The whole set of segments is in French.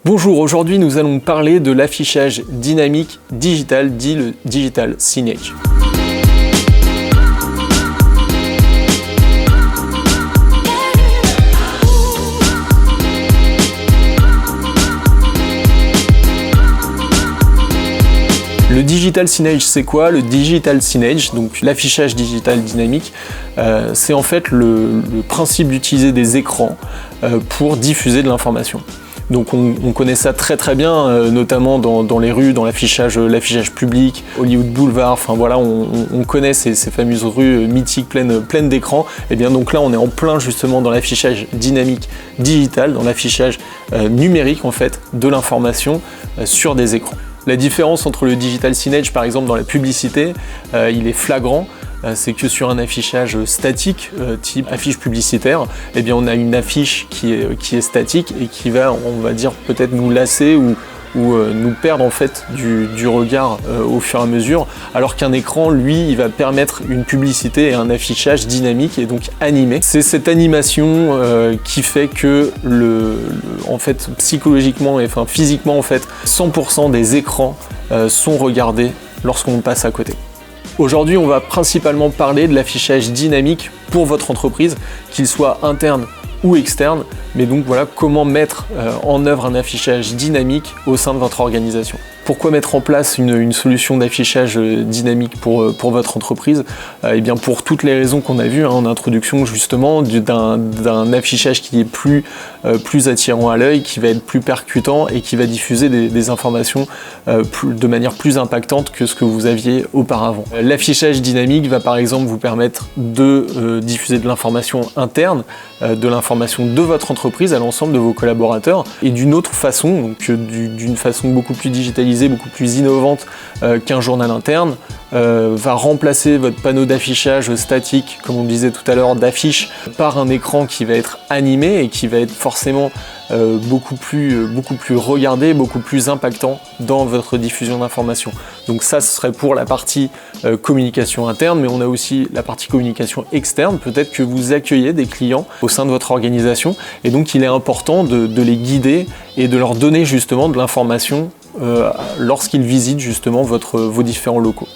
Bonjour, aujourd'hui nous allons parler de l'affichage dynamique digital, dit le Digital Signage. Le Digital Signage, c'est quoi? Le Digital Signage, donc l'affichage digital dynamique, c'est en fait le principe d'utiliser des écrans pour diffuser de l'information. Donc on connaît ça très bien, notamment dans les rues, dans l'affichage public, Hollywood Boulevard, enfin voilà, on connaît ces fameuses rues mythiques pleines d'écrans. Et bien donc là on est en plein justement dans l'affichage dynamique digital, dans l'affichage numérique en fait de l'information sur des écrans. La différence entre le Digital Signage par exemple dans la publicité, il est flagrant. C'est que sur un affichage statique, type affiche publicitaire, eh bien on a une affiche qui est statique et qui va, on va dire, peut-être nous lasser ou nous perdre en fait du regard au fur et à mesure, alors qu'un écran, lui, il va permettre une publicité et un affichage dynamique et donc animé. C'est cette animation qui fait que en fait, psychologiquement et enfin physiquement en fait, 100% des écrans sont regardés lorsqu'on passe à côté. Aujourd'hui, on va principalement parler de l'affichage dynamique pour votre entreprise, qu'il soit interne ou externe, mais donc voilà comment mettre en œuvre un affichage dynamique au sein de votre organisation. Pourquoi mettre en place une solution d'affichage dynamique pour votre entreprise? Eh bien pour toutes les raisons qu'on a vues en introduction justement, d'un affichage qui est plus attirant à l'œil, qui va être plus percutant et qui va diffuser des informations de manière plus impactante que ce que vous aviez auparavant. L'affichage dynamique va par exemple vous permettre de diffuser de l'information interne, de l'information de votre entreprise à l'ensemble de vos collaborateurs et d'une autre façon, donc d'une façon beaucoup plus digitalisée, beaucoup plus innovante qu'un journal interne, va remplacer votre panneau d'affichage statique, comme on le disait tout à l'heure, d'affiche par un écran qui va être animé et qui va être forcément beaucoup plus regardé, beaucoup plus impactant dans votre diffusion d'informations. Donc ça, ce serait pour la partie communication interne, mais on a aussi la partie communication externe. Peut-être que vous accueillez des clients au sein de votre organisation et donc il est important de les guider et de leur donner justement de l'information lorsqu'ils visitent justement vos différents locaux.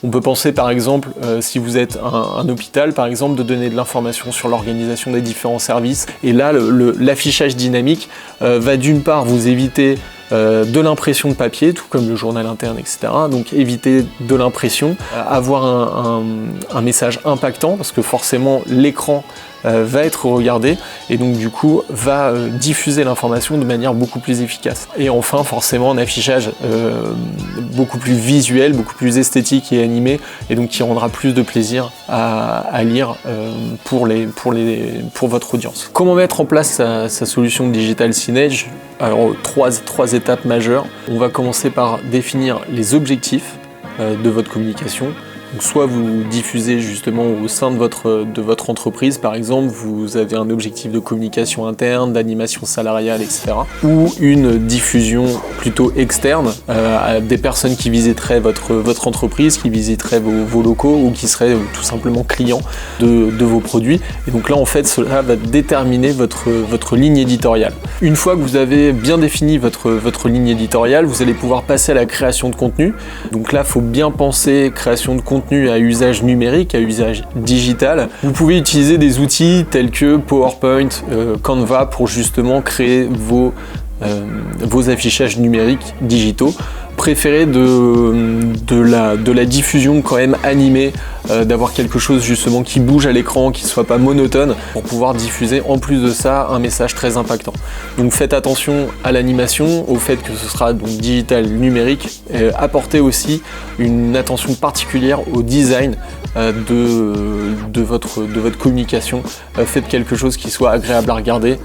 On peut penser par exemple, si vous êtes un hôpital par exemple, de donner de l'information sur l'organisation des différents services. Et là, l'affichage dynamique va d'une part vous éviter de l'impression de papier, tout comme le journal interne, etc. Donc éviter de l'impression, avoir un message impactant, parce que forcément l'écran va être regardé et donc du coup va diffuser l'information de manière beaucoup plus efficace. Et enfin forcément un affichage beaucoup plus visuel, beaucoup plus esthétique et animé et donc qui rendra plus de plaisir à lire pour votre audience. Comment mettre en place sa solution de Digital Signage? Alors trois étapes majeures. On va commencer par définir les objectifs de votre communication. Donc soit vous diffusez justement au sein de votre entreprise, par exemple, vous avez un objectif de communication interne, d'animation salariale, etc. Ou une diffusion plutôt externe à des personnes qui visiteraient votre entreprise, qui visiteraient vos locaux ou qui seraient tout simplement clients de vos produits. Et donc là, en fait, cela va déterminer votre ligne éditoriale. Une fois que vous avez bien défini votre ligne éditoriale, vous allez pouvoir passer à la création de contenu. Donc là, il faut bien penser création de contenu à usage numérique, à usage digital. Vous pouvez utiliser des outils tels que PowerPoint, Canva pour justement créer vos affichages numériques digitaux. Préférez de la diffusion quand même animée, d'avoir quelque chose justement qui bouge à l'écran, qui ne soit pas monotone, pour pouvoir diffuser en plus de ça un message très impactant. Donc faites attention à l'animation, au fait que ce sera donc digital numérique, et apportez aussi une attention particulière au design de votre communication. Faites quelque chose qui soit agréable à regarder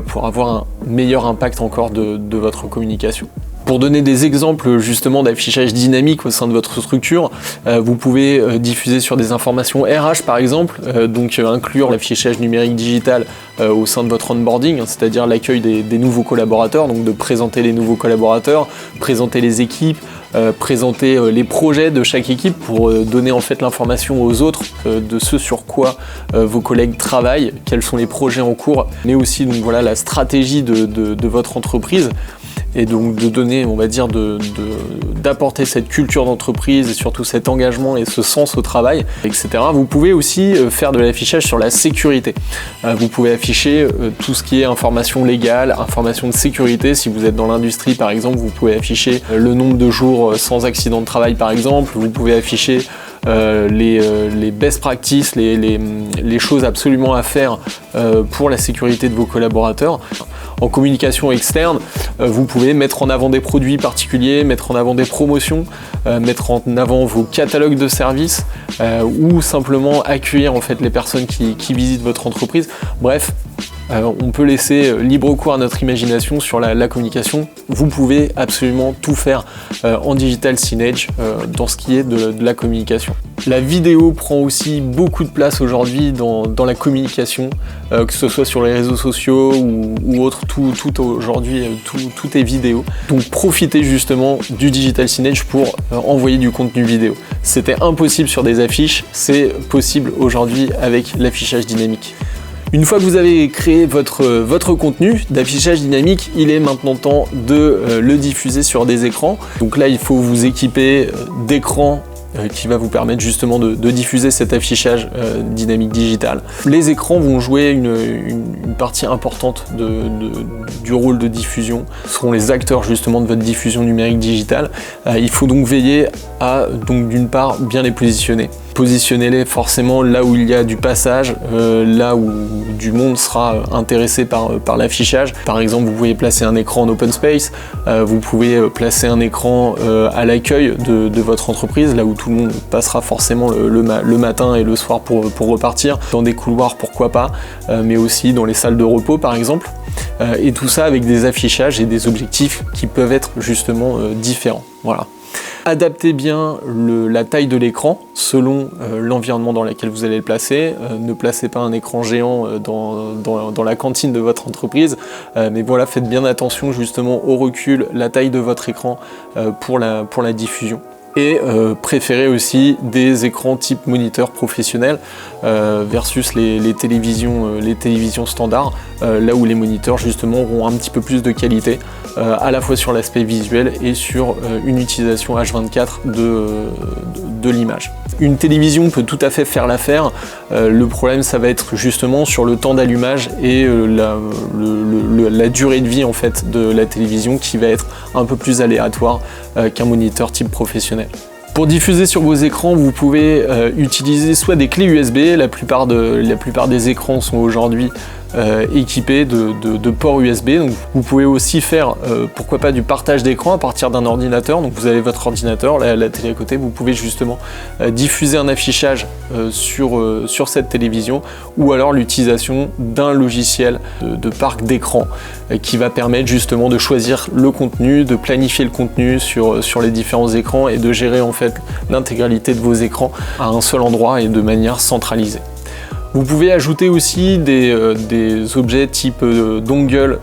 pour avoir un meilleur impact encore de votre communication. Pour donner des exemples justement d'affichage dynamique au sein de votre structure, vous pouvez diffuser sur des informations RH par exemple, donc inclure l'affichage numérique digital au sein de votre onboarding, c'est-à-dire l'accueil des nouveaux collaborateurs, donc de présenter les nouveaux collaborateurs, présenter les équipes, présenter les projets de chaque équipe pour donner en fait l'information aux autres de ce sur quoi vos collègues travaillent, quels sont les projets en cours, mais aussi donc voilà la stratégie de votre entreprise. et donc de donner, on va dire, d'apporter cette culture d'entreprise et surtout cet engagement et ce sens au travail, etc. Vous pouvez aussi faire de l'affichage sur la sécurité. Vous pouvez afficher tout ce qui est information légale, information de sécurité. Si vous êtes dans l'industrie par exemple, vous pouvez afficher le nombre de jours sans accident de travail par exemple. Vous pouvez afficher les best practices, les choses absolument à faire pour la sécurité de vos collaborateurs. En communication externe, vous pouvez mettre en avant des produits particuliers, mettre en avant des promotions, mettre en avant vos catalogues de services ou simplement accueillir en fait les personnes qui visitent votre entreprise. Bref, on peut laisser libre cours à notre imagination sur la communication. Vous pouvez absolument tout faire en digital signage dans ce qui est de la communication. La vidéo prend aussi beaucoup de place aujourd'hui dans la communication, que ce soit sur les réseaux sociaux ou autres, tout aujourd'hui, tout est vidéo. Donc profitez justement du digital signage pour envoyer du contenu vidéo. C'était impossible sur des affiches, c'est possible aujourd'hui avec l'affichage dynamique. Une fois que vous avez créé votre contenu d'affichage dynamique, il est maintenant temps de le diffuser sur des écrans. Donc là, il faut vous équiper d'écrans qui va vous permettre justement de diffuser cet affichage dynamique digital. Les écrans vont jouer une partie importante du rôle de diffusion, seront les acteurs justement de votre diffusion numérique digitale. Il faut donc veiller à, d'une part, bien les positionner. Positionnez-les forcément là où il y a du passage, là où du monde sera intéressé par l'affichage. Par exemple, vous pouvez placer un écran en open space, vous pouvez placer un écran à l'accueil de votre entreprise, là où tout le monde passera forcément le matin et le soir pour repartir, dans des couloirs pourquoi pas, mais aussi dans les salles de repos par exemple. Et tout ça avec des affichages et des objectifs qui peuvent être justement différents. Voilà. Adaptez bien la taille de l'écran selon l'environnement dans lequel vous allez le placer. Ne placez pas un écran géant dans la cantine de votre entreprise, mais voilà, faites bien attention justement au recul, la taille de votre écran pour la diffusion. Et préférez aussi des écrans type moniteur professionnel versus les télévisions standards, là où les moniteurs justement auront un petit peu plus de qualité, à la fois sur l'aspect visuel et sur une utilisation H24 de l'image. Une télévision peut tout à fait faire l'affaire, le problème ça va être justement sur le temps d'allumage et la durée de vie en fait de la télévision qui va être un peu plus aléatoire qu'un moniteur type professionnel. Pour diffuser sur vos écrans, vous pouvez utiliser soit des clés USB, la plupart des écrans sont aujourd'hui équipés de ports USB. Donc vous pouvez aussi faire pourquoi pas du partage d'écran à partir d'un ordinateur. Donc vous avez votre ordinateur, la télé à côté, vous pouvez justement diffuser un affichage sur cette télévision, ou alors l'utilisation d'un logiciel de parc d'écran qui va permettre justement de choisir le contenu, de planifier le contenu sur les différents écrans et de gérer en fait l'intégralité de vos écrans à un seul endroit et de manière centralisée. Vous pouvez ajouter aussi des objets type dongle,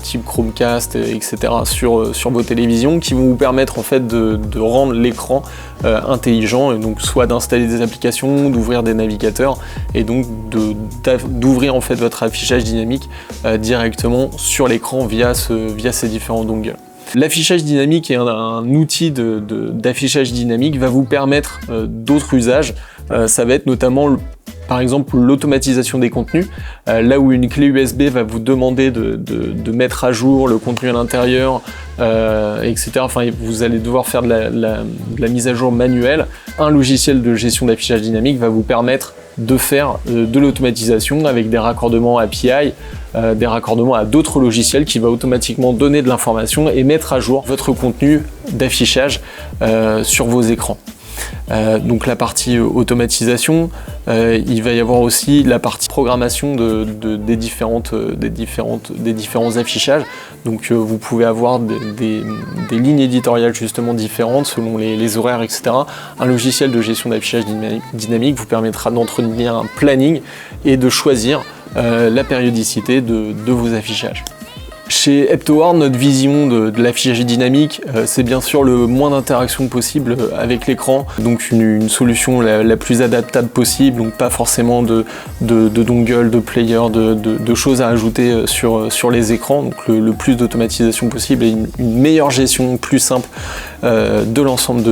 type Chromecast, etc. sur vos télévisions qui vont vous permettre en fait de rendre l'écran intelligent, et donc soit d'installer des applications, d'ouvrir des navigateurs et donc d'ouvrir en fait votre affichage dynamique directement sur l'écran via ces différents dongles. L'affichage dynamique et un outil d'affichage dynamique va vous permettre d'autres usages. Ça va être notamment par exemple l'automatisation des contenus, là où une clé USB va vous demander de mettre à jour le contenu à l'intérieur, etc. Enfin, vous allez devoir faire de la mise à jour manuelle. Un logiciel de gestion d'affichage dynamique va vous permettre de faire de l'automatisation avec des raccordements API, des raccordements à d'autres logiciels qui va automatiquement donner de l'information et mettre à jour votre contenu d'affichage sur vos écrans. Donc la partie automatisation, il va y avoir aussi la partie programmation des différents affichages. Donc vous pouvez avoir des lignes éditoriales justement différentes selon les horaires, etc. Un logiciel de gestion d'affichage dynamique vous permettra d'entretenir un planning et de choisir la périodicité de vos affichages. Chez Heptohard, notre vision de l'affichage dynamique, c'est bien sûr le moins d'interaction possible avec l'écran, donc une solution la plus adaptable possible, donc pas forcément de dongle, de player, de choses à ajouter sur les écrans, donc le plus d'automatisation possible et une meilleure gestion plus simple de l'ensemble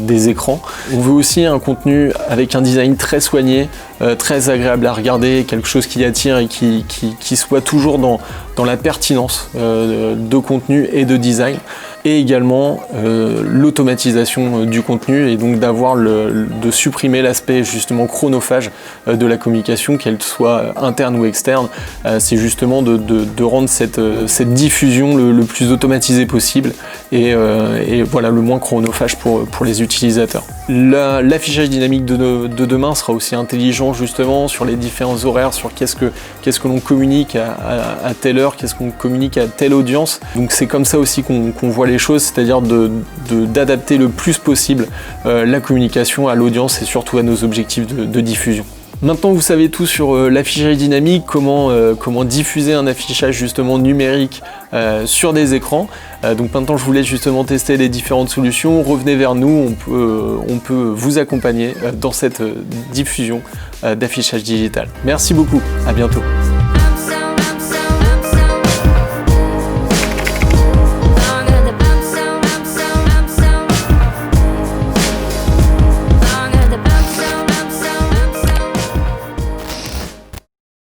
des écrans. On veut aussi un contenu avec un design très soigné, très agréable à regarder, quelque chose qui attire et qui soit toujours dans la pertinence de contenu et de design, et également l'automatisation du contenu, et donc de supprimer l'aspect justement chronophage de la communication, qu'elle soit interne ou externe. C'est justement de rendre cette diffusion le plus automatisée possible et voilà, le moins chronophage pour les utilisateurs. L'affichage dynamique de demain sera aussi intelligent justement sur les différents horaires, sur qu'est-ce que l'on communique à telle heure, qu'est-ce qu'on communique à telle audience. Donc c'est comme ça aussi qu'on voit les choses, c'est-à-dire d'adapter le plus possible la communication à l'audience et surtout à nos objectifs de diffusion. Maintenant vous savez tout sur l'affichage dynamique, comment diffuser un affichage justement numérique sur des écrans. Donc maintenant je vous laisse justement tester les différentes solutions. Revenez vers nous, on peut vous accompagner dans cette diffusion d'affichage digital. Merci beaucoup, à bientôt.